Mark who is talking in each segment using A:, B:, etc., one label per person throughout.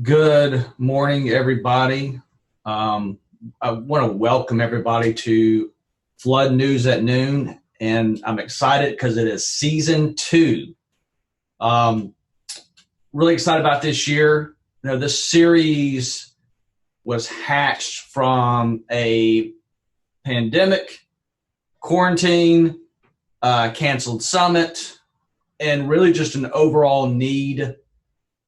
A: Good morning, everybody. I want to welcome everybody to Flood News at Noon, and I'm excited because it is season 2. Um, really excited about this year. This series was hatched from a pandemic, quarantine, canceled summit, and really just an overall need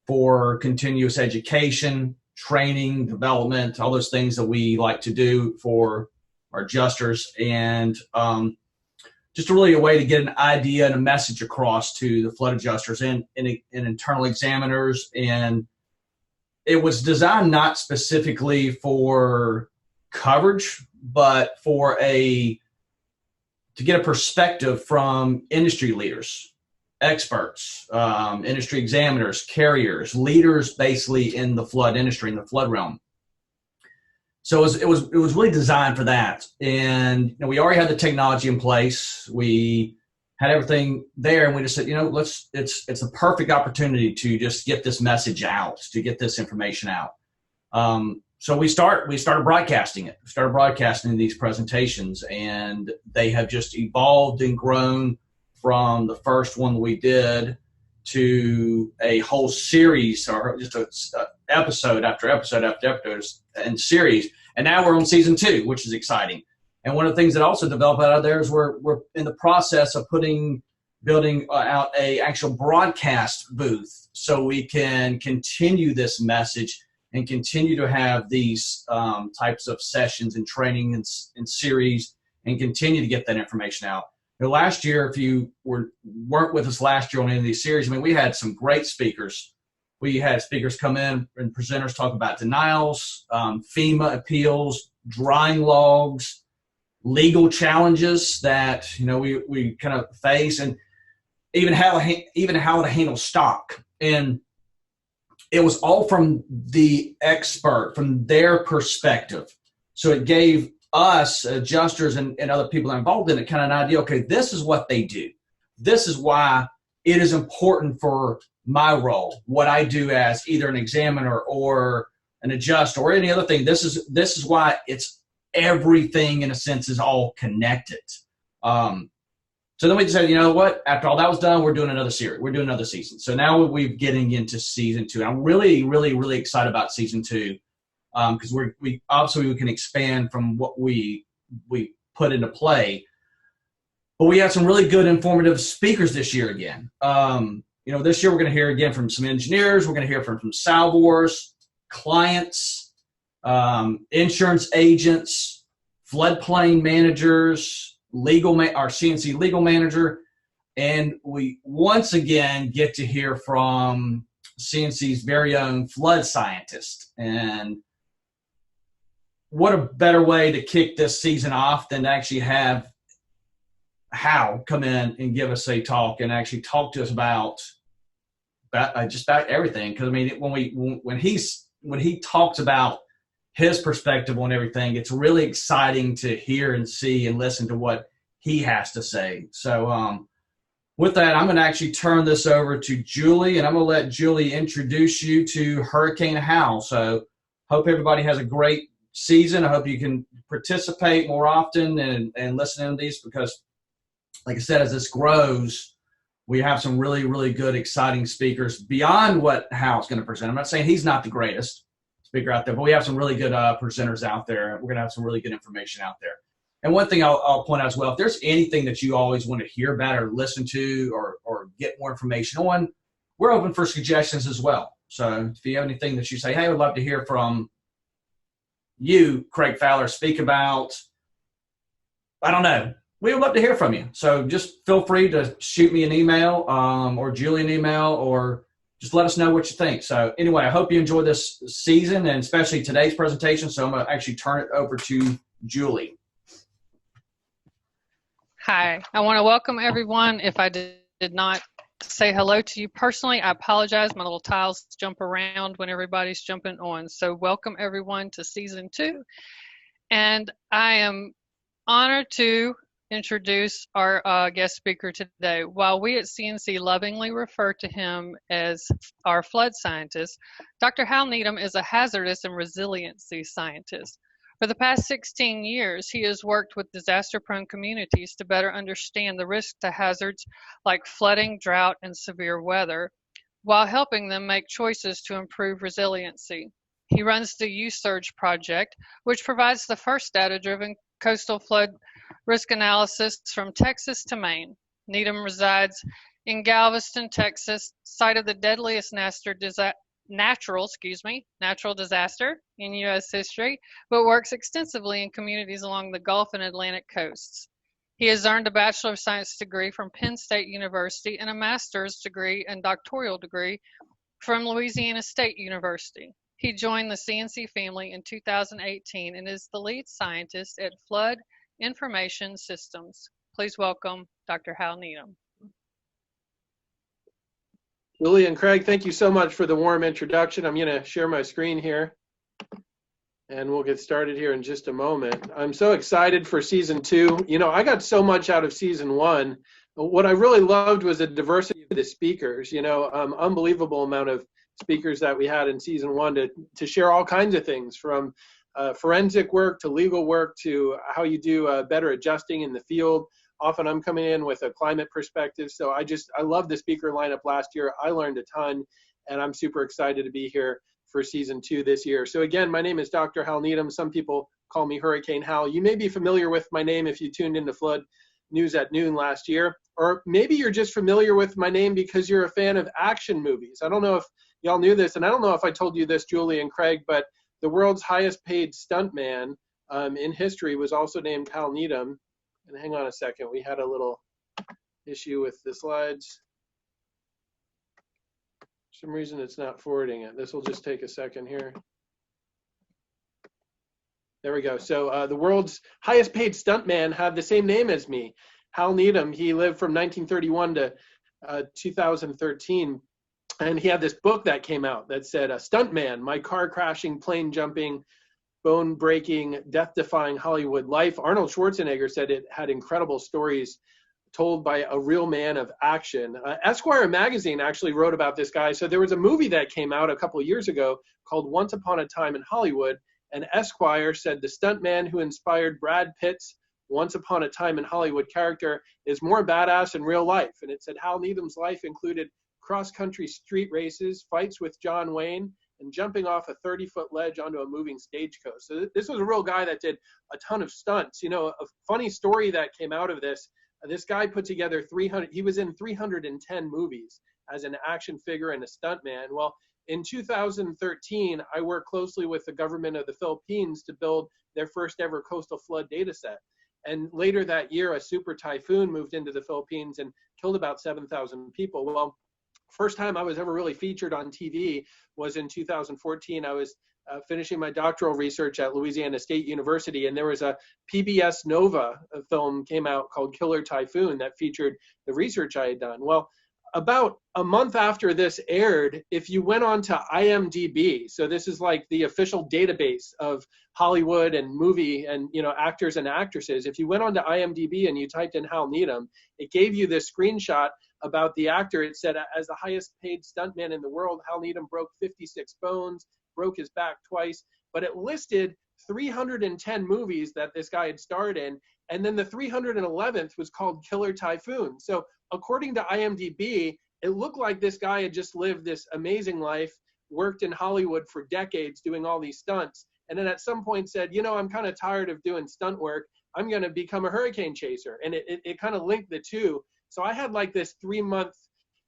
A: for continuous education, training, development, all those things that we like to do for our adjusters, and just really a way to get an idea and a message across to the flood adjusters and internal examiners. And it was designed not specifically for coverage, but to get a perspective from industry leaders, experts, industry examiners, carriers, leaders, basically in the flood industry, in the flood realm. So it was really designed for that. And we already had the technology in place. We had everything there, and we just said, it's a perfect opportunity to just get this message out, to get this information out. So we started broadcasting it. We started broadcasting these presentations, and they have just evolved and grown from the first one we did to a whole series, or just a episode after episode after episode and series. And now we're on season 2, which is exciting. And one of the things that also developed out of there is we're in the process of building out a actual broadcast booth so we can continue this message and continue to have these types of sessions and training and series and continue to get that information out. Last year, if you weren't with us last year on any of these series, we had some great speakers. We had speakers come in and presenters talk about denials, FEMA appeals, drying logs, legal challenges that we kind of face, and even how to handle stock. And it was all from the expert, from their perspective. So it gave us adjusters and other people involved in it kind of an idea, okay, this is what they do. This is why it is important for my role, what I do as either an examiner or an adjuster or any other thing. This is why it's everything, in a sense, is all connected. So then we decided, you know what, after all that was done, we're doing another series. We're doing another season. So now we're getting into season 2. I'm really, really, really excited about season 2. Because we obviously can expand from what we put into play, but we had some really good informative speakers this year again. This year we're going to hear again from some engineers. We're going to hear from salvors, clients, insurance agents, floodplain managers, our CNC legal manager, and we once again get to hear from CNC's very own flood scientist. And what a better way to kick this season off than to actually have Hal come in and give us a talk and actually talk to us about everything. Because when he talks about his perspective on everything, it's really exciting to hear and see and listen to what he has to say. So with that, I'm going to actually turn this over to Julie, and I'm going to let Julie introduce you to Hurricane Hal. So hope everybody has a great season. I hope you can participate more often and listen to these, because like I said, as this grows, we have some really, really good, exciting speakers beyond what Hal's going to present. I'm not saying he's not the greatest speaker out there, but we have some really good presenters out there. We're going to have some really good information out there. And one thing I'll point out as well, if there's anything that you always want to hear about or listen to or get more information on, we're open for suggestions as well. So if you have anything that you say, hey, I would love to hear from you, Craig Fowler, speak about, I don't know, we would love to hear from you. So just feel free to shoot me an email or Julie an email, or just let us know what you think. So anyway, I hope you enjoy this season and especially today's presentation. So I'm going to actually turn it over to Julie.
B: Hi, I want to welcome everyone. If I did not say hello to you personally, I apologize. My little tiles jump around when everybody's jumping on. So welcome everyone to season 2. And I am honored to introduce our guest speaker today. While we at CNC lovingly refer to him as our flood scientist, Dr. Hal Needham is a hazardous and resiliency scientist. For the past 16 years, he has worked with disaster-prone communities to better understand the risk to hazards like flooding, drought, and severe weather, while helping them make choices to improve resiliency. He runs the U-Surge project, which provides the first data-driven coastal flood risk analysis from Texas to Maine. Needham resides in Galveston, Texas, site of the deadliest natural disaster in U.S. history, but works extensively in communities along the Gulf and Atlantic coasts. He has earned a Bachelor of Science degree from Penn State University and a master's degree and doctoral degree from Louisiana State University. He joined the CNC family in 2018 and is the lead scientist at Flood Information Systems. Please welcome Dr. Hal Needham.
C: Julie and Craig, thank you so much for the warm introduction. I'm going to share my screen here, and we'll get started here in just a moment. I'm so excited for season 2. You know, I got so much out of season 1. What I really loved was the diversity of the speakers. You know, unbelievable amount of speakers that we had in season 1 to share all kinds of things, from forensic work to legal work to how you do better adjusting in the field. Often I'm coming in with a climate perspective. So I love the speaker lineup last year. I learned a ton, and I'm super excited to be here for season 2 this year. So again, my name is Dr. Hal Needham. Some people call me Hurricane Hal. You may be familiar with my name if you tuned into Flood News at Noon last year, or maybe you're just familiar with my name because you're a fan of action movies. I don't know if y'all knew this, and I don't know if I told you this, Julie and Craig, but the world's highest paid stuntman in history was also named Hal Needham. And hang on a second, we had a little issue with the slides. For some reason it's not forwarding it. This will just take a second here. There we go. So the world's highest paid stuntman had the same name as me, Hal Needham. He lived from 1931 to 2013. And he had this book that came out that said, Stuntman, My Car Crashing, Plane Jumping, Bone Breaking, Death Defying Hollywood Life. Arnold Schwarzenegger said it had incredible stories told by a real man of action. Esquire magazine actually wrote about this guy. So there was a movie that came out a couple of years ago called Once Upon a Time in Hollywood. And Esquire said the stuntman who inspired Brad Pitt's Once Upon a Time in Hollywood character is more badass in real life. And it said Hal Needham's life included cross-country street races, fights with John Wayne, and jumping off a 30-foot ledge onto a moving stagecoach. So this was a real guy that did a ton of stunts. You know, a funny story that came out of this, this guy put together he was in 310 movies as an action figure and a stuntman. Well, in 2013, I worked closely with the government of the Philippines to build their first ever coastal flood data set. And later that year, a super typhoon moved into the Philippines and killed about 7,000 people. Well, first time I was ever really featured on TV was in 2014. I was finishing my doctoral research at Louisiana State University, and there was a PBS Nova film came out called Killer Typhoon that featured the research I had done. Well, about a month after this aired, if you went on to IMDb, so this is like the official database of Hollywood and movie and, you know, actors and actresses. If you went on to IMDb and you typed in Hal Needham, it gave you this screenshot about the actor. It said, as the highest paid stuntman in the world, Hal Needham broke 56 bones, broke his back twice, but it listed 310 movies that this guy had starred in, and then the 311th was called Killer Typhoon. So according to IMDb, it looked like this guy had just lived this amazing life, worked in Hollywood for decades doing all these stunts, and then at some point said, you know, I'm kind of tired of doing stunt work. I'm going to become a hurricane chaser. And it kind of linked the two. So I had like this 3-month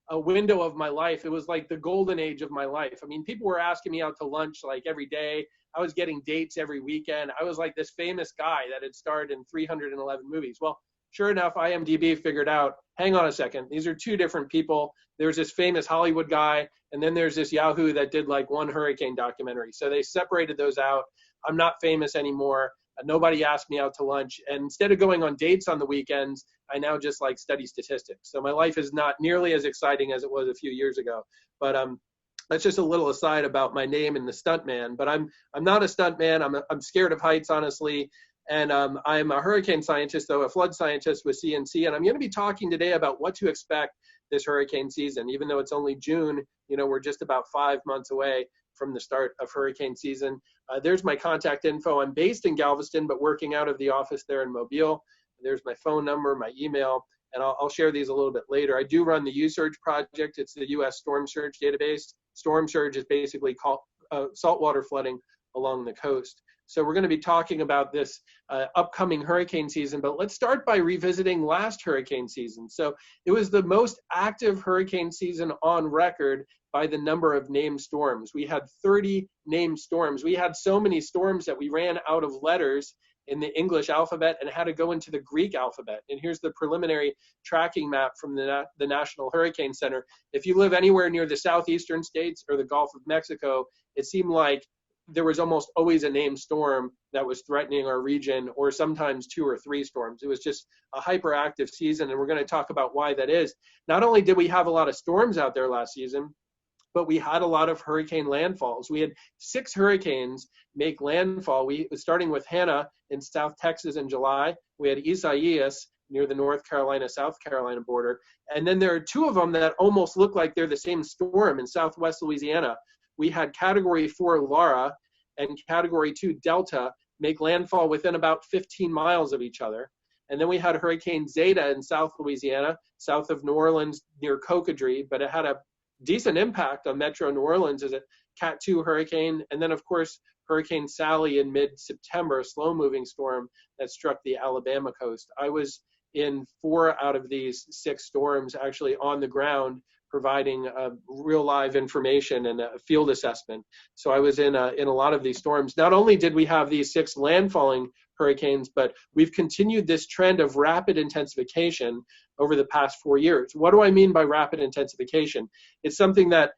C: window of my life. It was like the golden age of my life. I mean, people were asking me out to lunch like every day. I was getting dates every weekend. I was like this famous guy that had starred in 311 movies. Well, sure enough, IMDb figured out, hang on a second, these are two different people. There's this famous Hollywood guy, and then there's this Yahoo that did like one hurricane documentary. So they separated those out. I'm not famous anymore. Nobody asked me out to lunch. And instead of going on dates on the weekends, I now just like study statistics. So my life is not nearly as exciting as it was a few years ago. But that's just a little aside about my name and the stuntman. But I'm not a stuntman. I'm scared of heights, honestly. And I'm a hurricane scientist, though a flood scientist with CNC, and I'm going to be talking today about what to expect this hurricane season. Even though it's only June, we're just about 5 months away from the start of hurricane season. There's my contact info. I'm based in Galveston, but working out of the office there in Mobile. There's my phone number, my email, and I'll share these a little bit later. I do run the USurge project. It's the U.S. Storm Surge database. Storm surge is basically saltwater flooding along the coast. So we're going to be talking about this upcoming hurricane season, but let's start by revisiting last hurricane season. So it was the most active hurricane season on record by the number of named storms. We had 30 named storms. We had so many storms that we ran out of letters in the English alphabet and had to go into the Greek alphabet. And here's the preliminary tracking map from the National Hurricane Center. If you live anywhere near the southeastern states or the Gulf of Mexico, it seemed like there was almost always a named storm that was threatening our region, or sometimes 2 or 3 storms. It was just a hyperactive season, and we're going to talk about why that is. Not only did we have a lot of storms out there last season, but we had a lot of hurricane landfalls. We had 6 hurricanes make landfall. Starting with Hannah in South Texas in July. We had Isaias near the North Carolina-South Carolina border. And then there are 2 of them that almost look like they're the same storm in Southwest Louisiana. We had Category 4 Laura and Category 2 Delta make landfall within about 15 miles of each other. And then we had Hurricane Zeta in South Louisiana, south of New Orleans near Cocodrie, but it had a decent impact on Metro New Orleans as a Cat 2 hurricane. And then, of course, Hurricane Sally in mid-September, a slow-moving storm that struck the Alabama coast. I was in 4 out of these 6 storms actually on the ground, providing real live information and a field assessment. So I was in a lot of these storms. Not only did we have these 6 landfalling hurricanes, but we've continued this trend of rapid intensification over the past 4 years. What do I mean by rapid intensification? It's something that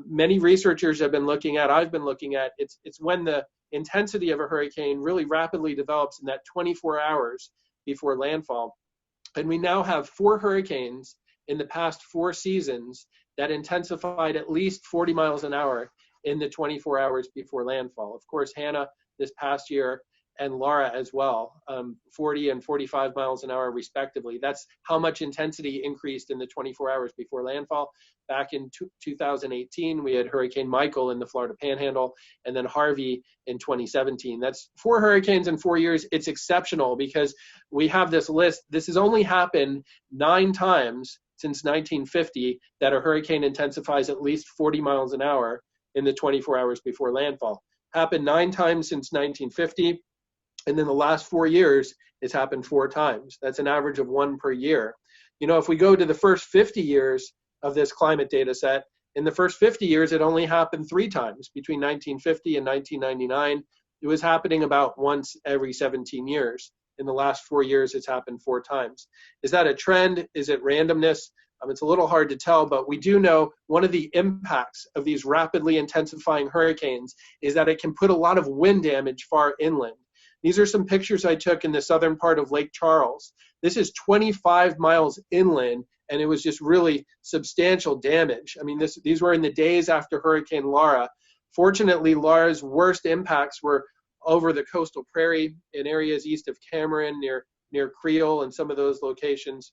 C: many researchers have been looking at. I've been looking at. It's when the intensity of a hurricane really rapidly develops in that 24 hours before landfall. And we now have 4 hurricanes in the past 4 seasons that intensified at least 40 miles an hour in the 24 hours before landfall. Of course, Hannah this past year and Laura as well, 40 and 45 miles an hour respectively. That's how much intensity increased in the 24 hours before landfall. Back in 2018, we had Hurricane Michael in the Florida Panhandle, and then Harvey in 2017. That's 4 hurricanes in 4 years. It's exceptional because we have this list. This has only happened 9 times since 1950 that a hurricane intensifies at least 40 miles an hour in the 24 hours before landfall. Happened 9 times since 1950. And then the last 4 years, it's happened 4 times. That's an average of 1 per year. If we go to the first 50 years of this climate data set, in the first 50 years, it only happened 3 times between 1950 and 1999. It was happening about once every 17 years. In the last 4 years, it's happened 4 times. Is that a trend? Is it randomness? It's a little hard to tell, but we do know one of the impacts of these rapidly intensifying hurricanes is that it can put a lot of wind damage far inland. These are some pictures I took in the southern part of Lake Charles. This is 25 miles inland, and it was just really substantial damage. These were in the days after Hurricane Laura. Fortunately, Laura's worst impacts were over the coastal prairie in areas east of Cameron, near Creole, and some of those locations,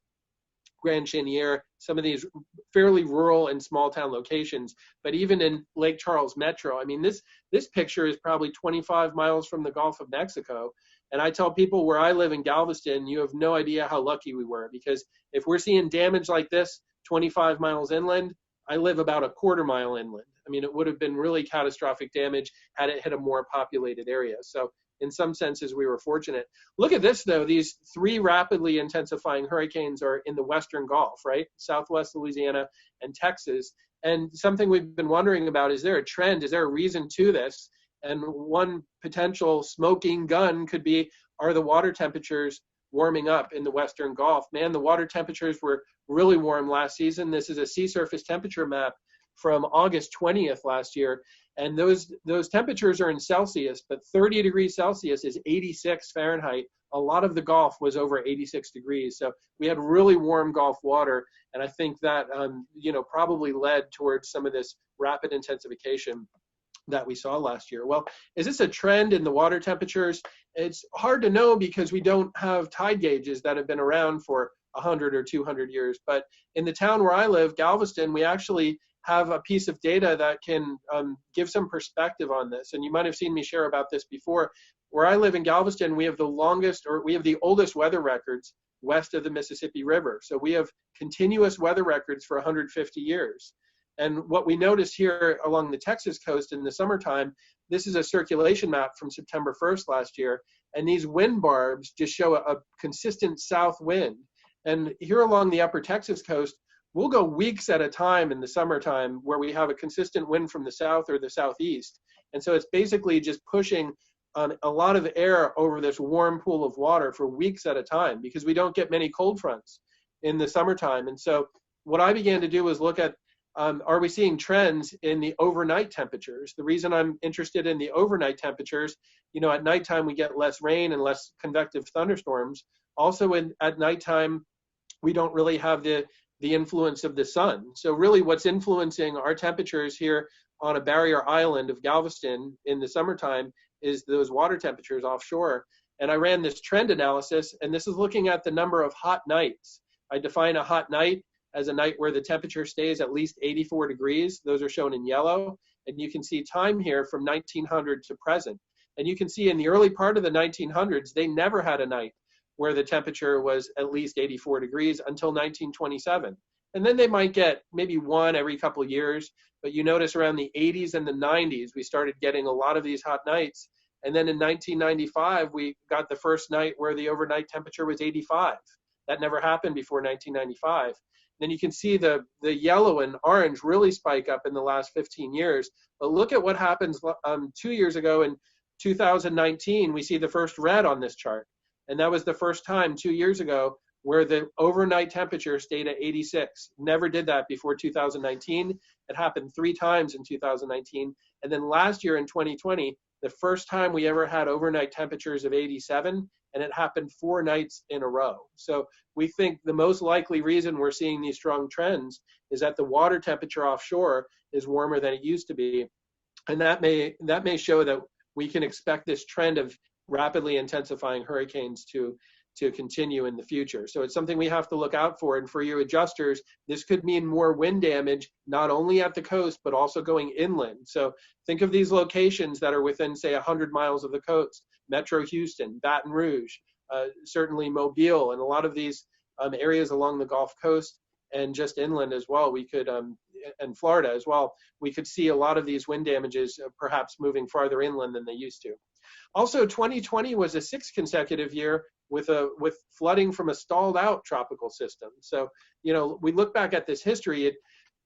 C: Grand Chenier, some of these fairly rural and small town locations. But even in Lake Charles Metro, this picture is probably 25 miles from the Gulf of Mexico. And I tell people where I live in Galveston, you have no idea how lucky we were, because if we're seeing damage like this 25 miles inland, I live about a quarter mile inland. It would have been really catastrophic damage had it hit a more populated area. So in some senses, we were fortunate. Look at this, though. These 3 rapidly intensifying hurricanes are in the Western Gulf, right? Southwest Louisiana and Texas. And something we've been wondering about, is there a trend? Is there a reason to this? And one potential smoking gun could be, are the water temperatures warming up in the Western Gulf? Man, the water temperatures were really warm last season. This is a sea surface temperature map from August 20th last year. And those temperatures are in Celsius, but 30 degrees Celsius is 86 Fahrenheit. A lot of the Gulf was over 86 degrees. So we had really warm Gulf water. And I think that, probably led towards some of this rapid intensification. that we saw last year. Well, is this a trend in the water temperatures? It's hard to know because we don't have tide gauges that have been around for 100 or 200 years. But in the town where I live, Galveston, we actually have a piece of data that can give some perspective on this. And you might have seen me share about this before. Where I live in Galveston, we have the oldest weather records west of the Mississippi River. So we have continuous weather records for 150 years. And what we noticed here along the Texas coast in the summertime, this is a circulation map from September 1st last year. And these wind barbs just show a consistent south wind. And here along the upper Texas coast, we'll go weeks at a time in the summertime where we have a consistent wind from the south or the southeast. And so it's basically just pushing a lot of air over this warm pool of water for weeks at a time because we don't get many cold fronts in the summertime. And so what I began to do was look at, are we seeing trends in the overnight temperatures? The reason I'm interested in the overnight temperatures, at nighttime we get less rain and less convective thunderstorms. Also at nighttime, we don't really have the influence of the sun. So really what's influencing our temperatures here on a barrier island of Galveston in the summertime is those water temperatures offshore. And I ran this trend analysis, and this is looking at the number of hot nights. I define a hot night as a night where the temperature stays at least 84 degrees. Those are shown in yellow. And you can see time here from 1900 to present. And you can see in the early part of the 1900s, they never had a night where the temperature was at least 84 degrees until 1927. And then they might get maybe one every couple of years. But you notice around the 80s and the 90s, we started getting a lot of these hot nights. And then in 1995, we got the first night where the overnight temperature was 85. That never happened before 1995. Then you can see the yellow and orange really spike up in the last 15 years. But look at what happens 2 years ago in 2019, we see the first red on this chart. And that was the first time 2 years ago where the overnight temperature stayed at 86. Never did that before 2019. It happened 3 times in 2019. And then last year in 2020, the first time we ever had overnight temperatures of 87, and it happened 4 nights in a row. So we think the most likely reason we're seeing these strong trends is that the water temperature offshore is warmer than it used to be. And that may show that we can expect this trend of rapidly intensifying hurricanes to continue in the future. So it's something we have to look out for. And for your adjusters, this could mean more wind damage, not only at the coast, but also going inland. So think of these locations that are within, say, 100 miles of the coast: Metro Houston, Baton Rouge, certainly Mobile, and a lot of these areas along the Gulf Coast and just inland as well. We could, and Florida as well, we could see a lot of these wind damages perhaps moving farther inland than they used to. Also, 2020 was a 6th consecutive year with flooding from a stalled out tropical system. So, we look back at this history,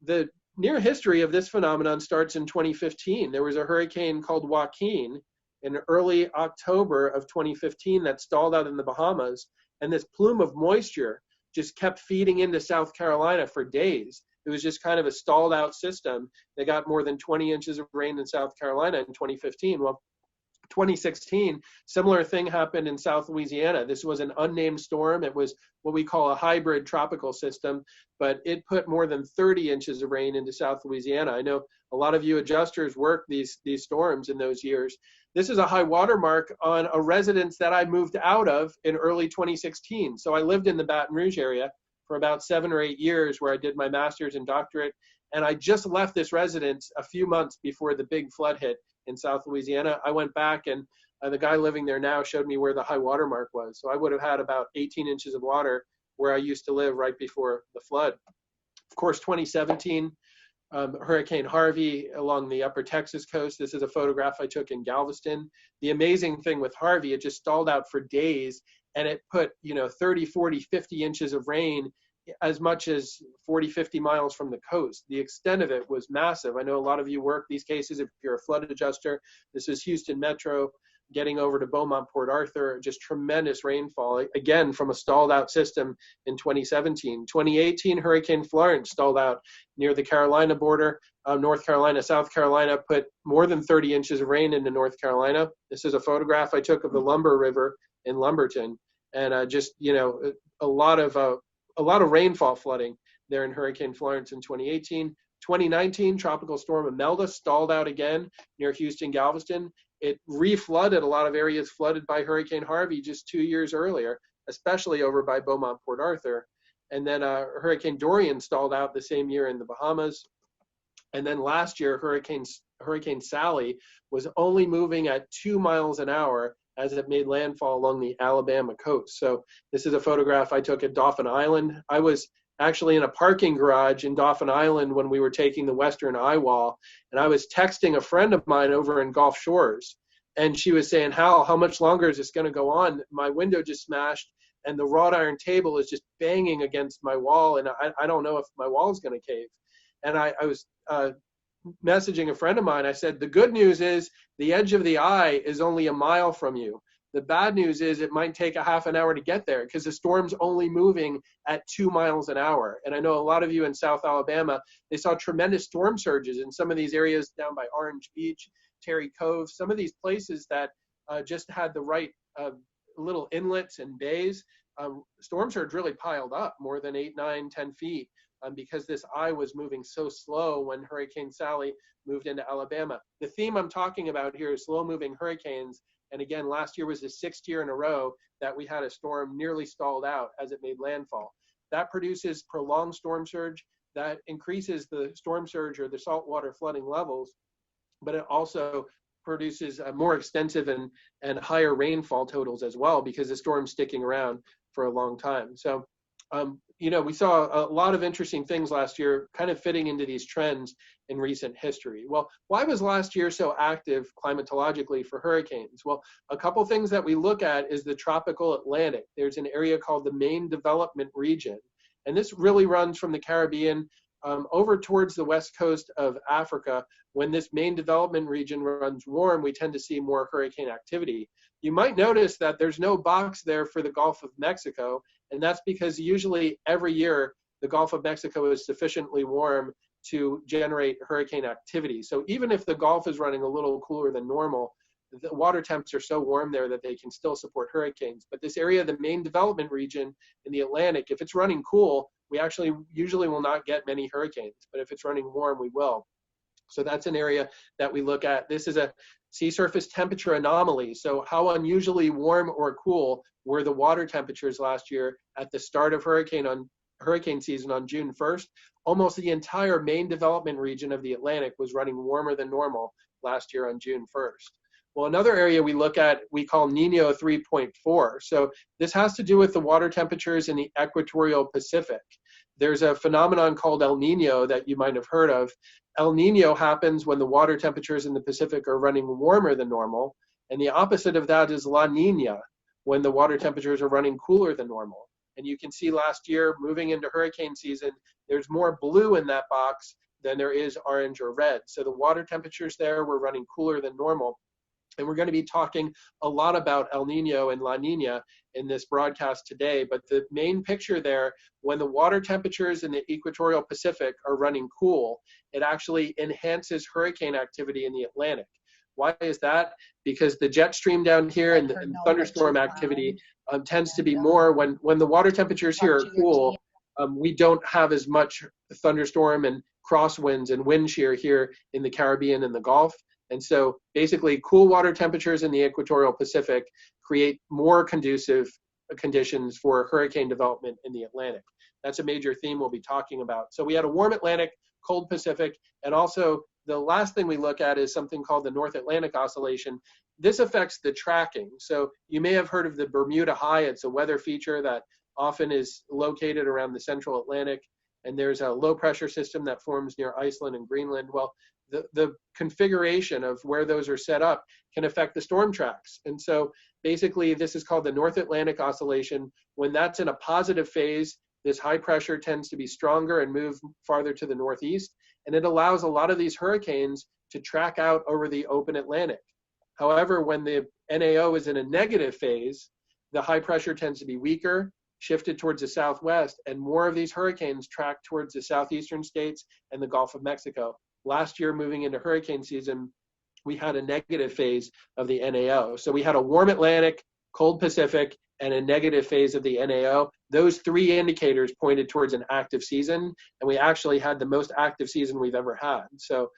C: the near history of this phenomenon starts in 2015. There was a hurricane called Joaquin in early October of 2015 that stalled out in the Bahamas. And this plume of moisture just kept feeding into South Carolina for days. It was just kind of a stalled out system. They got more than 20 inches of rain in South Carolina in 2015. Well, 2016, similar thing happened in South Louisiana. This was an unnamed storm. It was what we call a hybrid tropical system, but it put more than 30 inches of rain into South Louisiana. I know a lot of you adjusters worked these storms in those years. This is a high water mark on a residence that I moved out of in early 2016. So I lived in the Baton Rouge area for about 7 or 8 years where I did my master's and doctorate. And I just left this residence a few months before the big flood hit in South Louisiana. I went back and the guy living there now showed me where the high water mark was. So I would have had about 18 inches of water where I used to live right before the flood. Of course, 2017, Hurricane Harvey along the upper Texas coast. This is a photograph I took in Galveston. The amazing thing with Harvey, it just stalled out for days and it put 30, 40, 50 inches of rain as much as 40, 50 miles from the coast. The extent of it was massive. I know a lot of you work these cases if you're a flood adjuster. This is Houston Metro getting over to Beaumont, Port Arthur, just tremendous rainfall, again, from a stalled out system in 2017. 2018, Hurricane Florence stalled out near the Carolina border. North Carolina, South Carolina put more than 30 inches of rain into North Carolina. This is a photograph I took of the Lumber River in Lumberton. And a lot of rainfall flooding there in Hurricane Florence in 2018. 2019, Tropical Storm Imelda stalled out again near Houston, Galveston. It reflooded a lot of areas flooded by Hurricane Harvey just 2 years earlier, especially over by Beaumont, Port Arthur. And then Hurricane Dorian stalled out the same year in the Bahamas. And then last year, Hurricane Sally was only moving at 2 miles an hour as it made landfall along the Alabama coast. So this is a photograph I took at Dauphin Island. I was actually in a parking garage in Dauphin Island when we were taking the Western Eye Wall, and I was texting a friend of mine over in Gulf Shores, and she was saying, Hal, how much longer is this going to go on? My window just smashed, and the wrought iron table is just banging against my wall, and I don't know if my wall is going to cave. And I was messaging a friend of mine. I said, the good news is the edge of the eye is only a mile from you. The bad news is it might take a half an hour to get there because the storm's only moving at 2 miles an hour. And I know a lot of you in South Alabama, they saw tremendous storm surges in some of these areas down by Orange Beach, Terry Cove, some of these places that just had the right little inlets and bays. Storm surge really piled up more than 8, 9, 10 feet because this eye was moving so slow when Hurricane Sally moved into Alabama. The theme I'm talking about here is slow-moving hurricanes. And again, last year was the 6th year in a row that we had a storm nearly stalled out as it made landfall. That produces prolonged storm surge. That increases the storm surge or the saltwater flooding levels, but it also produces more extensive and higher rainfall totals as well because the storm's sticking around for a long time. So, we saw a lot of interesting things last year kind of fitting into these trends in recent history. Well, why was last year so active climatologically for hurricanes? Well, a couple things that we look at is the tropical Atlantic. There's an area called the Main Development Region, and this really runs from the Caribbean over towards the west coast of Africa. When this main development region runs warm, we tend to see more hurricane activity. You might notice that there's no box there for the Gulf of Mexico, and that's because usually every year the Gulf of Mexico is sufficiently warm to generate hurricane activity. So even if the Gulf is running a little cooler than normal, the water temps are so warm there that they can still support hurricanes. But this area, the main development region in the Atlantic, if it's running cool, we actually usually will not get many hurricanes. But if it's running warm, we will. So that's an area that we look at. This is a sea surface temperature anomaly. So how unusually warm or cool were the water temperatures last year at the start of hurricane season on June 1st? Almost the entire main development region of the Atlantic was running warmer than normal last year on June 1st. Well, another area we look at, we call Nino 3.4. So this has to do with the water temperatures in the equatorial Pacific. There's a phenomenon called El Nino that you might have heard of. El Nino happens when the water temperatures in the Pacific are running warmer than normal. And the opposite of that is La Nina, when the water temperatures are running cooler than normal. And you can see last year, moving into hurricane season, there's more blue in that box than there is orange or red. So the water temperatures there were running cooler than normal. And we're going to be talking a lot about El Nino and La Nina in this broadcast today. But the main picture there, when the water temperatures in the equatorial Pacific are running cool, it actually enhances hurricane activity in the Atlantic. Why is that? Because the jet stream down here and the thunderstorm activity tends to be more when the water temperatures here are cool. We don't have as much thunderstorm and crosswinds and wind shear here in the Caribbean and the Gulf. And so basically cool water temperatures in the equatorial Pacific create more conducive conditions for hurricane development in the Atlantic. That's a major theme we'll be talking about. So we had a warm Atlantic, cold Pacific, and also the last thing we look at is something called the North Atlantic Oscillation. This affects the tracking. So you may have heard of the Bermuda High. It's a weather feature that often is located around the central Atlantic. And there's a low pressure system that forms near Iceland and Greenland. Well, the configuration of where those are set up can affect the storm tracks. And so basically this is called the North Atlantic Oscillation. When that's in a positive phase, this high pressure tends to be stronger and move farther to the northeast. And it allows a lot of these hurricanes to track out over the open Atlantic. However, when the NAO is in a negative phase, the high pressure tends to be weaker, shifted towards the southwest, and more of these hurricanes track towards the southeastern states and the Gulf of Mexico. Last year, moving into hurricane season, we had a negative phase of the NAO. So we had a warm Atlantic, cold Pacific, and a negative phase of the NAO. Those three indicators pointed towards an active season, and we actually had the most active season we've ever had. So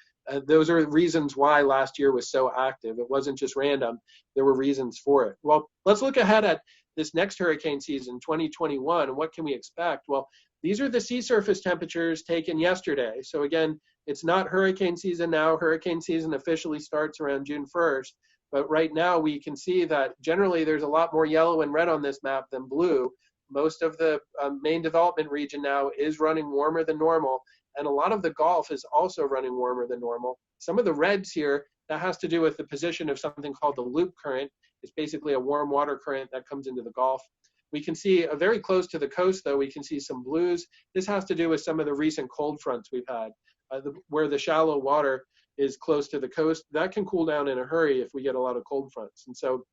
C: those are reasons why last year was so active. It wasn't just random. There were reasons for it. Well, let's look ahead at this next hurricane season, 2021, and what can we expect? Well, these are the sea surface temperatures taken yesterday. So again, it's not hurricane season now. Hurricane season officially starts around June 1st. But right now we can see that generally there's a lot more yellow and red on this map than blue. Most of the main development region now is running warmer than normal. And a lot of the Gulf is also running warmer than normal. Some of the reds here, that has to do with the position of something called the loop current. It's basically a warm water current that comes into the Gulf. We can see very close to the coast, though, we can see some blues. This has to do with some of the recent cold fronts we've had, where the shallow water is close to the coast. That can cool down in a hurry if we get a lot of cold fronts. And so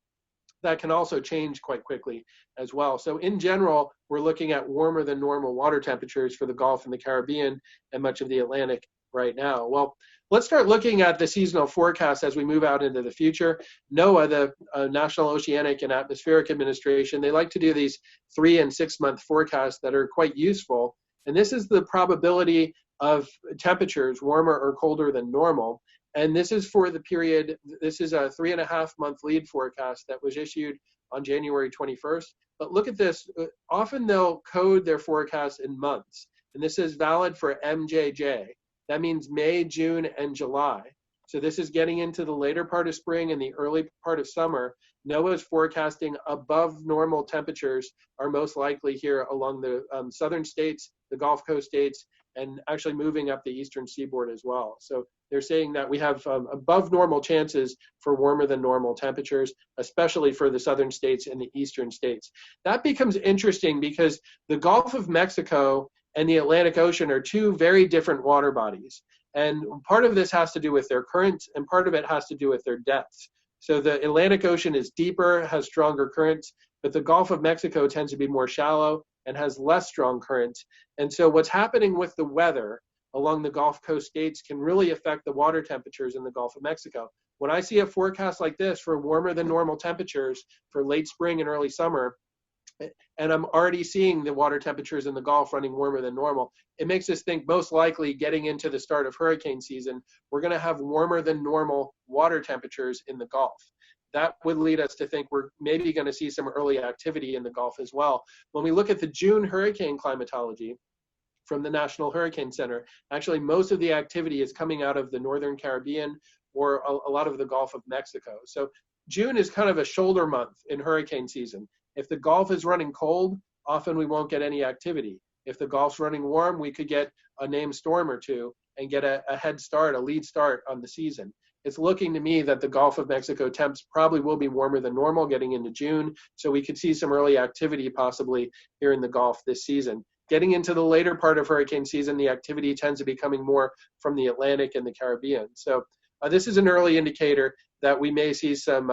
C: that can also change quite quickly as well. So in general, we're looking at warmer than normal water temperatures for the Gulf and the Caribbean and much of the Atlantic right now. Well, let's start looking at the seasonal forecast as we move out into the future. NOAA, the National Oceanic and Atmospheric Administration, they like to do these 3 and 6 month forecasts that are quite useful. And this is the probability of temperatures warmer or colder than normal. And this is for the period, this is a 3.5 month lead forecast that was issued on January 21st. But look at this, often they'll code their forecast in months. And this is valid for MJJ. That means May, June, and July. So this is getting into the later part of spring and the early part of summer. NOAA's forecasting above normal temperatures are most likely here along the southern states, the Gulf Coast states, and actually moving up the eastern seaboard as well. So they're saying that we have above normal chances for warmer than normal temperatures, especially for the southern states and the eastern states. That becomes interesting because the Gulf of Mexico and the Atlantic Ocean are two very different water bodies. And part of this has to do with their currents, and part of it has to do with their depths. So the Atlantic Ocean is deeper, has stronger currents, but the Gulf of Mexico tends to be more shallow and has less strong currents. And so what's happening with the weather along the Gulf Coast states can really affect the water temperatures in the Gulf of Mexico. When I see a forecast like this for warmer than normal temperatures for late spring and early summer, and I'm already seeing the water temperatures in the Gulf running warmer than normal, it makes us think most likely getting into the start of hurricane season, we're going to have warmer than normal water temperatures in the Gulf. That would lead us to think we're maybe going to see some early activity in the Gulf as well. When we look at the June hurricane climatology from the National Hurricane Center, actually most of the activity is coming out of the Northern Caribbean or a lot of the Gulf of Mexico. So June is kind of a shoulder month in hurricane season. If the Gulf is running cold, often we won't get any activity. If the Gulf's running warm, we could get a named storm or two and get a head start, a lead start on the season. It's looking to me that the Gulf of Mexico temps probably will be warmer than normal getting into June, so we could see some early activity possibly here in the Gulf this season. Getting into the later part of hurricane season, the activity tends to be coming more from the Atlantic and the Caribbean. So this is an early indicator that we may see some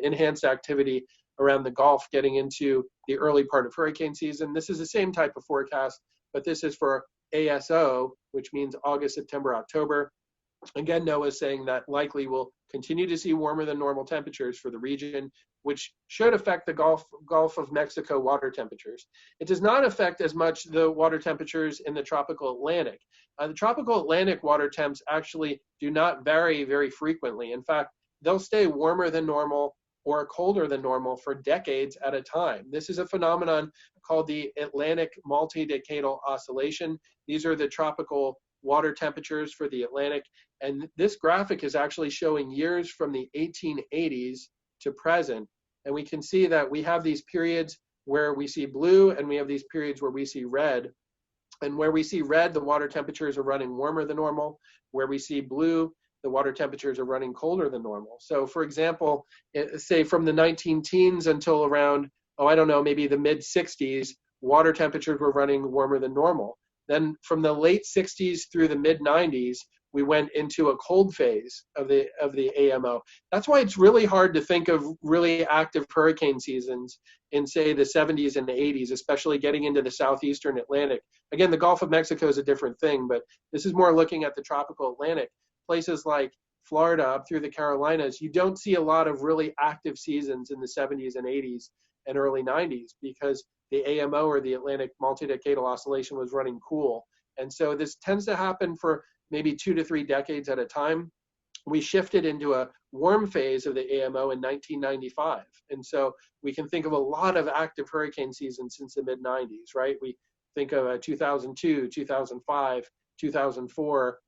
C: enhanced activity around the Gulf getting into the early part of hurricane season. This is the same type of forecast, but this is for ASO, which means August, September, October. Again, NOAA is saying that likely we'll continue to see warmer than normal temperatures for the region, which should affect the Gulf of Mexico water temperatures. It does not affect as much the water temperatures in the tropical Atlantic. The tropical Atlantic water temps actually do not vary very frequently. In fact, they'll stay warmer than normal or colder than normal for decades at a time. This is a phenomenon called the Atlantic multi-decadal oscillation. These are the tropical water temperatures for the Atlantic. And this graphic is actually showing years from the 1880s to present. And we can see that we have these periods where we see blue and we have these periods where we see red. And where we see red, the water temperatures are running warmer than normal. Where we see blue, the water temperatures are running colder than normal. So for example, say from the 19-teens until around, maybe the mid-60s, water temperatures were running warmer than normal. Then from the late 60s through the mid-90s, we went into a cold phase of the AMO. That's why it's really hard to think of really active hurricane seasons in, say, the 70s and the 80s, especially getting into the southeastern Atlantic. Again, the Gulf of Mexico is a different thing, but this is more looking at the tropical Atlantic. Places like Florida up through the Carolinas, you don't see a lot of really active seasons in the 70s and 80s. and early 90s, because the AMO, or the Atlantic Multi-Decadal Oscillation, was running cool. And so this tends to happen for maybe 2 to 3 decades at a time. We shifted into a warm phase of the AMO in 1995. And so we can think of a lot of active hurricane seasons since the mid 90s, right? We think of 2002, 2005, 2004.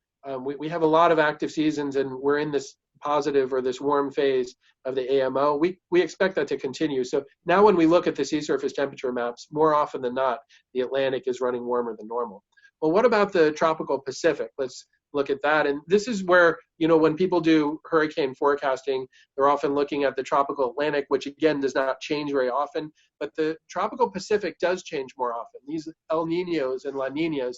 C: We have a lot of active seasons, and we're in this positive, or this warm phase of the AMO. We expect that to continue. So now when we look at the sea surface temperature maps, more often than not, the Atlantic is running warmer than normal. Well, what about the tropical Pacific? Let's look at that. And this is where, when people do hurricane forecasting, they're often looking at the tropical Atlantic, which again does not change very often, but the tropical Pacific does change more often. These El Niños and La Niñas,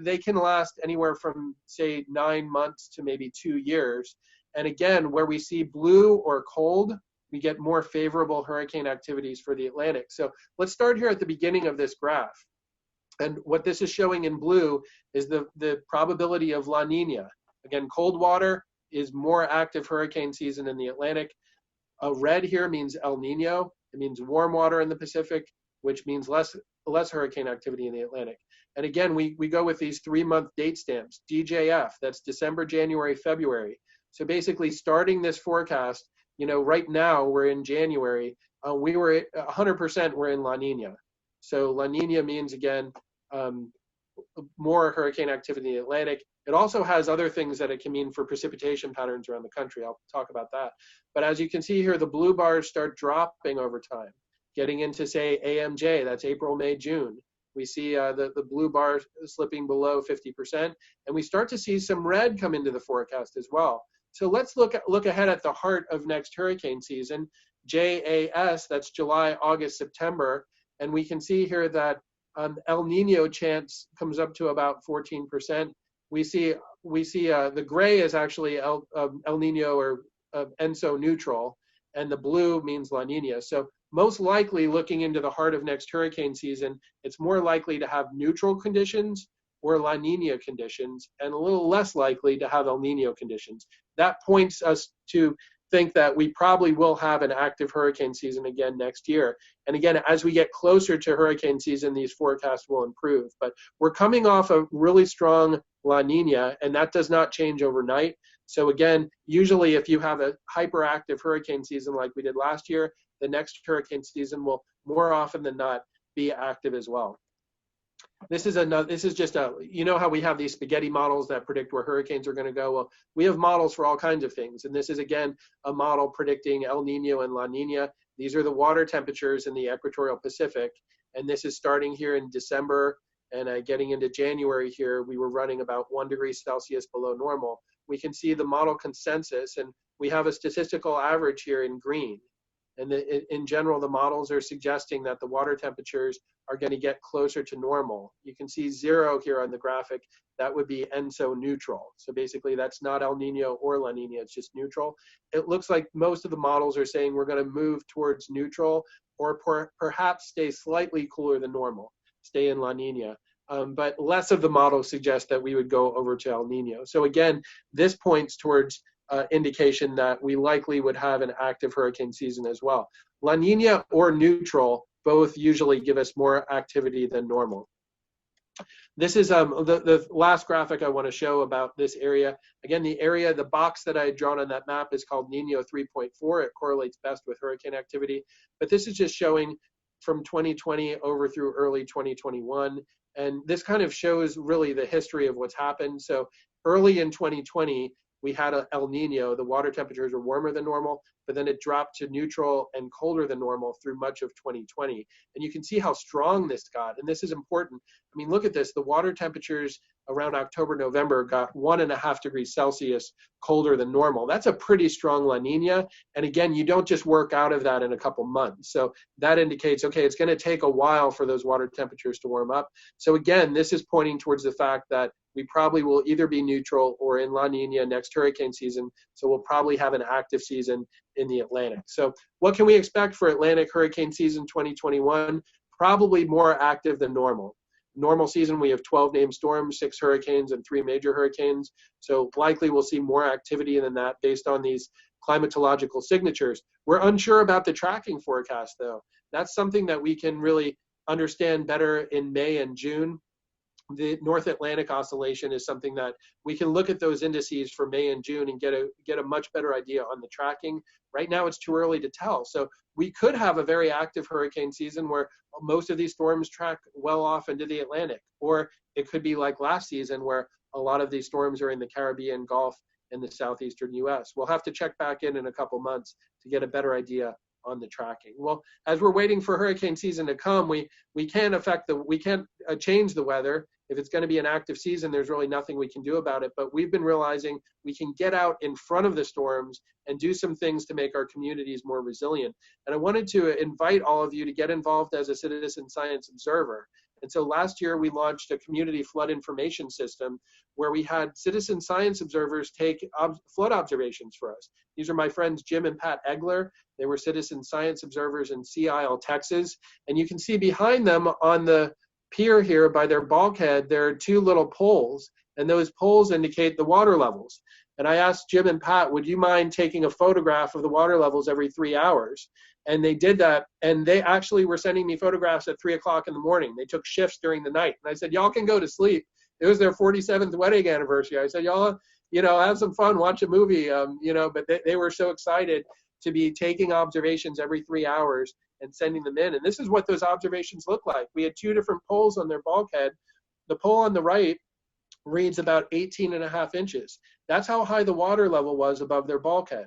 C: they can last anywhere from, say, 9 months to maybe 2 years. And again, where we see blue or cold, we get more favorable hurricane activities for the Atlantic. So let's start here at the beginning of this graph. And what this is showing in blue is the probability of La Nina. Again, cold water is more active hurricane season in the Atlantic. Red here means El Nino. It means warm water in the Pacific, which means less hurricane activity in the Atlantic. And again, we go with these 3-month date stamps, DJF, that's December, January, February. So basically starting this forecast, right now we're in January, we were at 100% we're in La Nina. So La Nina means, again, more hurricane activity in the Atlantic. It also has other things that it can mean for precipitation patterns around the country. I'll talk about that. But as you can see here, the blue bars start dropping over time, getting into, say, AMJ, that's April, May, June. We see the blue bar slipping below 50%, and we start to see some red come into the forecast as well. So let's look ahead at the heart of next hurricane season, JAS, that's July, August, September, and we can see here that El Nino chance comes up to about 14%. We see the gray is actually El Nino, or ENSO neutral, and the blue means La Nina. So most likely, looking into the heart of next hurricane season, it's more likely to have neutral conditions or La Nina conditions, and a little less likely to have El Nino conditions. That points us to think that we probably will have an active hurricane season again next year. And again, as we get closer to hurricane season, these forecasts will improve. But we're coming off a really strong La Nina, and that does not change overnight. So again, usually if you have a hyperactive hurricane season like we did last year, the next hurricane season will more often than not be active as well. This is just how we have these spaghetti models that predict where hurricanes are going to go. Well, we have models for all kinds of things. And this is, again, a model predicting El Nino and La Nina. These are the water temperatures in the equatorial Pacific. And this is starting here in December, and getting into January here, we were running about 1 degree Celsius below normal. We can see the model consensus, and we have a statistical average here in green. And in general, the models are suggesting that the water temperatures are going to get closer to normal. You can see 0 here on the graphic. That would be ENSO neutral. So basically, that's not El Nino or La Nina. It's just neutral. It looks like most of the models are saying we're going to move towards neutral, or perhaps stay slightly cooler than normal, stay in La Nina. But less of the models suggest that we would go over to El Nino. So again, this points towards indication that we likely would have an active hurricane season as well. La Nina or neutral both usually give us more activity than normal. This is the last graphic I want to show about this area. Again, the box that I had drawn on that map is called Nino 3.4. It correlates best with hurricane activity. But this is just showing from 2020 over through early 2021. And this kind of shows really the history of what's happened. So early in 2020, we had an El Nino. The water temperatures were warmer than normal, but then it dropped to neutral and colder than normal through much of 2020. And you can see how strong this got. And this is important. I mean, look at this. The water temperatures around October, November got 1.5 degrees Celsius colder than normal. That's a pretty strong La Nina. And again, you don't just work out of that in a couple months. So that indicates, okay, it's going to take a while for those water temperatures to warm up. So again, this is pointing towards the fact that we probably will either be neutral or in La Nina next hurricane season. So we'll probably have an active season in the Atlantic. So what can we expect for Atlantic hurricane season 2021? Probably more active than normal. Normal season, we have 12 named storms, 6 hurricanes, and 3 major hurricanes. So likely we'll see more activity than that based on these climatological signatures. We're unsure about the tracking forecast, though. That's something that we can really understand better in May and June. The North Atlantic oscillation is something that we can look at those indices for May and June and get a much better idea on the tracking. Right now, it's too early to tell. So we could have a very active hurricane season where most of these storms track well off into the Atlantic, or it could be like last season where a lot of these storms are in the Caribbean, Gulf, and the southeastern U.S. We'll have to check back in a couple months to get a better idea on the tracking. Well, as we're waiting for hurricane season to come, we can't change the weather. If it's going to be an active season, there's really nothing we can do about it. But we've been realizing we can get out in front of the storms and do some things to make our communities more resilient. And I wanted to invite all of you to get involved as a citizen science observer. And so last year we launched a community flood information system where we had citizen science observers take flood observations for us. These are my friends Jim and Pat Egler. They were citizen science observers in Sea Isle, Texas. And you can see behind them on the pier here by their bulkhead, there are two little poles, and those poles indicate the water levels. And I asked Jim and Pat, would you mind taking a photograph of the water levels every 3 hours? And they did that, and they actually were sending me photographs at 3 o'clock in the morning. They took shifts during the night. And I said, y'all can go to sleep. It was their 47th wedding anniversary. I said, y'all, have some fun, watch a movie, but they were so excited to be taking observations every 3 hours and sending them in. And this is what those observations look like. We had two different poles on their bulkhead. The pole on the right reads about 18.5 inches. That's how high the water level was above their bulkhead.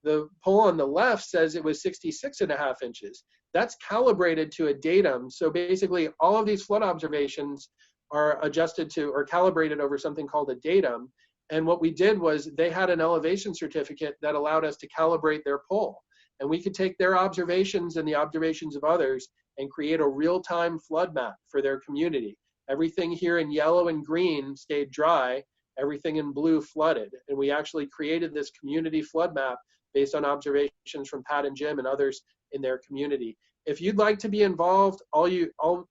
C: The pole on the left says it was 66.5 inches. That's calibrated to a datum. So basically all of these flood observations are adjusted to or calibrated over something called a datum. And what we did was they had an elevation certificate that allowed us to calibrate their pole. And we could take their observations and the observations of others and create a real-time flood map for their community. Everything here in yellow and green stayed dry, everything in blue flooded. And we actually created this community flood map based on observations from Pat and Jim and others in their community. If you'd like to be involved, all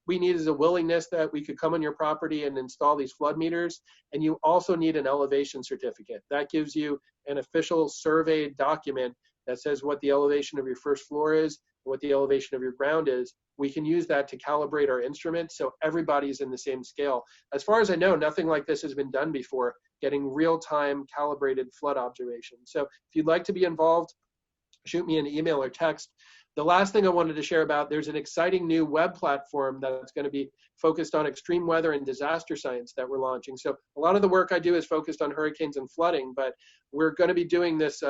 C: we need is a willingness that we could come on your property and install these flood meters. And you also need an elevation certificate. That gives you an official survey document that says what the elevation of your first floor is, what the elevation of your ground is. We can use that to calibrate our instruments so everybody's in the same scale. As far as I know, nothing like this has been done before, getting real-time calibrated flood observations. So if you'd like to be involved, shoot me an email or text. The last thing I wanted to share about, there's an exciting new web platform that's going to be focused on extreme weather and disaster science that we're launching. So a lot of the work I do is focused on hurricanes and flooding, but we're going to be doing this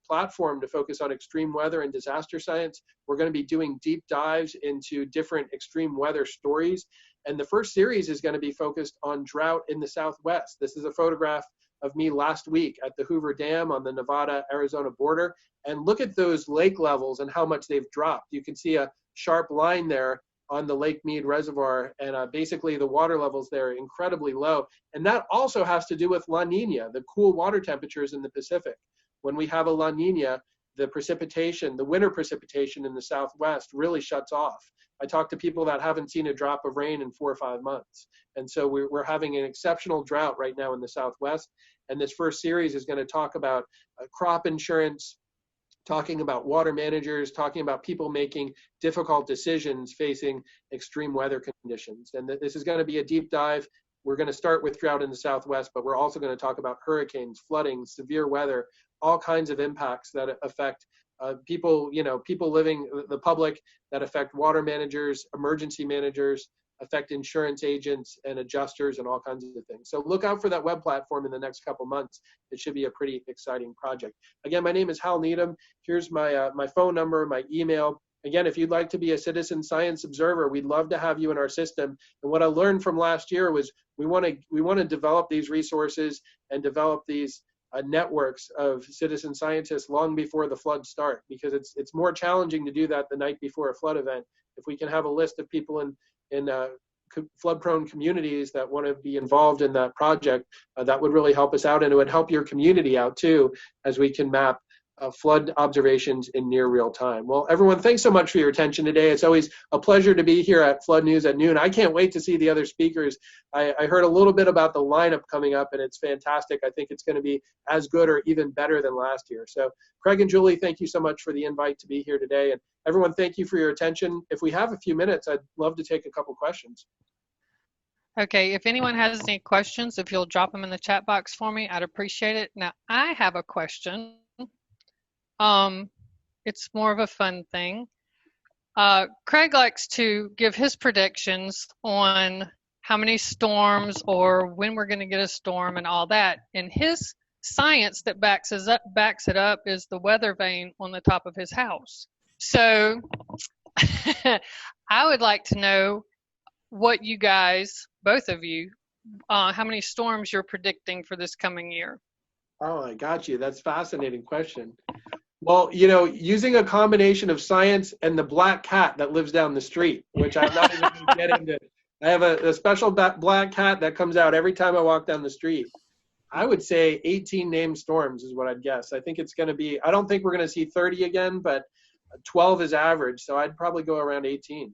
C: platform to focus on extreme weather and disaster science. We're going to be doing deep dives into different extreme weather stories. And the first series is going to be focused on drought in the Southwest. This is a photograph of me last week at the Hoover Dam on the Nevada-Arizona border. And look at those lake levels and how much they've dropped. You can see a sharp line there on the Lake Mead Reservoir, and basically the water levels there are incredibly low. And that also has to do with La Nina, the cool water temperatures in the Pacific. When we have a La Nina, the precipitation, the winter precipitation in the Southwest really shuts off. I talk to people that haven't seen a drop of rain in 4 or 5 months. And so we're having an exceptional drought right now in the Southwest. And this first series is going to talk about crop insurance, talking about water managers, talking about people making difficult decisions facing extreme weather conditions. And this is going to be a deep dive. We're going to start with drought in the Southwest, but we're also going to talk about hurricanes, flooding, severe weather, all kinds of impacts that affect people, people living, the public, that affect water managers, emergency managers, affect insurance agents and adjusters and all kinds of things. So look out for that web platform in the next couple months. It should be a pretty exciting project. Again, my name is Hal Needham. Here's my phone number, my email. Again, if you'd like to be a citizen science observer, we'd love to have you in our system. And what I learned from last year was we want to develop these resources and develop these networks of citizen scientists long before the floods start, because it's more challenging to do that the night before a flood event. If we can have a list of people in flood-prone communities that want to be involved in that project, that would really help us out, and it would help your community out too, as we can map flood observations in near real time. Well, everyone, thanks so much for your attention today. It's always a pleasure to be here at Flood News at Noon. I can't wait to see the other speakers. I heard a little bit about the lineup coming up, and it's fantastic. I think it's going to be as good or even better than last year. So Craig and Julie, thank you so much for the invite to be here today. And everyone, thank you for your attention. If we have a few minutes, I'd love to take a couple questions.
B: Okay, if anyone has any questions, if you'll drop them in the chat box for me, I'd appreciate it. Now, I have a question. It's more of a fun thing. Craig likes to give his predictions on how many storms or when we're going to get a storm and all that. And his science that backs it up is the weather vane on the top of his house. So I would like to know what you guys, both of you, how many storms you're predicting for this coming year.
C: Oh, I got you. That's a fascinating question. Well, you know, using a combination of science and the black cat that lives down the street, which I'm not even going to get into. I have a special black cat that comes out every time I walk down the street. I would say 18 named storms is what I'd guess. I think it's going to be, I don't think we're going to see 30 again, but 12 is average. So I'd probably go around 18.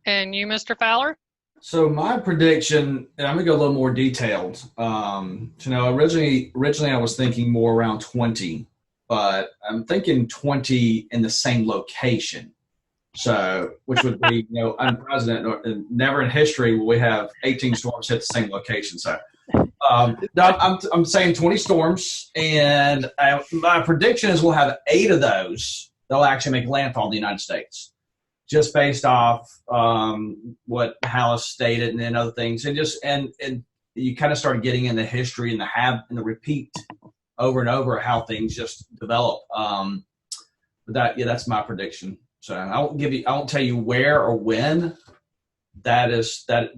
B: And you, Mr. Fowler?
A: So my prediction, and I'm gonna go a little more detailed. Originally I was thinking more around 20, but I'm thinking 20 in the same location. So, which would be, unprecedented. Never in history will we have 18 storms hit the same location. So, I'm saying 20 storms, and my prediction is we'll have 8 of those that'll actually make landfall in the United States, just based off what Hallis stated and then other things, and you kind of started getting in the history and the repeat over and over how things just develop. But that's my prediction. So I won't tell you where or when. That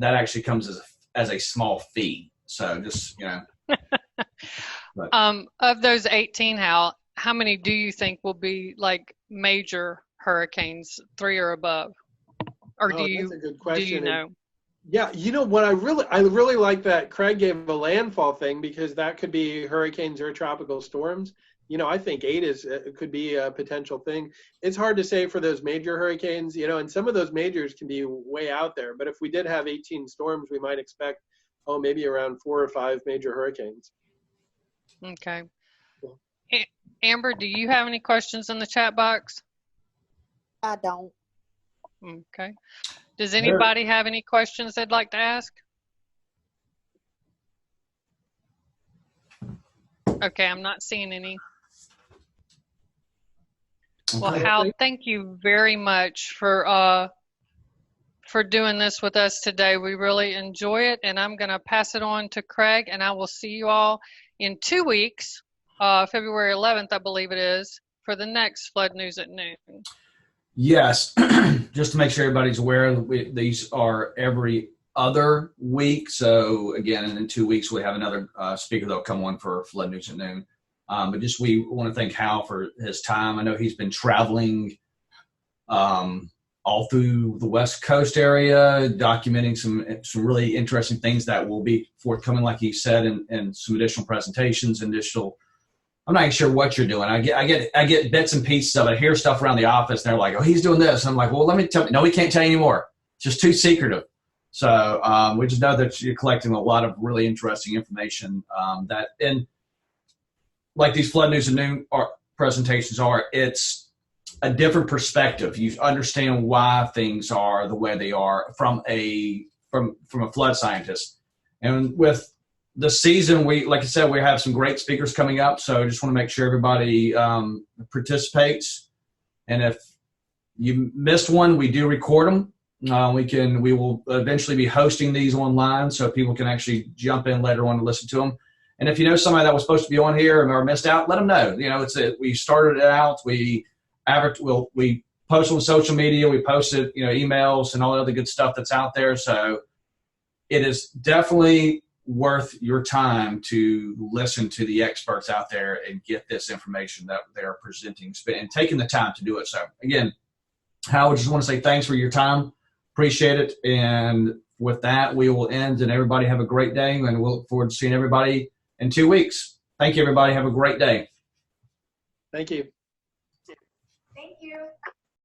A: actually comes as a small fee. So just
B: Of those 18, how many do you think will be like major hurricanes, 3 or above? Or
C: that's a good question.
B: Do you know?
C: Yeah, you know what, I really like that Craig gave a landfall thing, because that could be hurricanes or tropical storms. I think 8 could be a potential thing. It's hard to say for those major hurricanes, and some of those majors can be way out there. But if we did have 18 storms, we might expect, maybe around 4 or 5 major hurricanes.
B: Okay. Amber, do you have any questions in the chat box?
D: I don't.
B: Okay. Does anybody have any questions they'd like to ask? Okay, I'm not seeing any. Well, Hal, thank you very much for doing this with us today. We really enjoy it, and I'm going to pass it on to Craig, and I will see you all in 2 weeks, February 11th, I believe it is, for the next Flood News at Noon.
A: Yes, just to make sure everybody's aware, these are every other week. So again, in 2 weeks, we have another speaker that'll come on for Flood News at Noon. But we want to thank Hal for his time. I know he's been traveling all through the West Coast area, documenting some really interesting things that will be forthcoming, like he said, and some additional presentations, I'm not even sure what you're doing. I get bits and pieces of it. I hear stuff around the office, and they're like, "Oh, he's doing this." And I'm like, "Well, let me tell you." No, we can't tell you anymore. It's just too secretive. So we just know that you're collecting a lot of really interesting information. And like these Flood News and Noon presentations are, it's a different perspective. You understand why things are the way they are from a flood scientist. And with the season, like I said, we have some great speakers coming up. So I just want to make sure everybody participates. And if you missed one, we do record them. We will eventually be hosting these online, so people can actually jump in later on to listen to them. And if you know somebody that was supposed to be on here or missed out, let them know. We started it out. We post on social media. We posted, emails and all the other good stuff that's out there. So it is definitely worth your time to listen to the experts out there and get this information that they're presenting and taking the time to do it. So again, Hal, I just want to say thanks for your time. Appreciate it. And with that, we will end, and everybody have a great day, and we'll look forward to seeing everybody in 2 weeks. Thank you, everybody. Have a great day.
C: Thank you.
E: Thank you.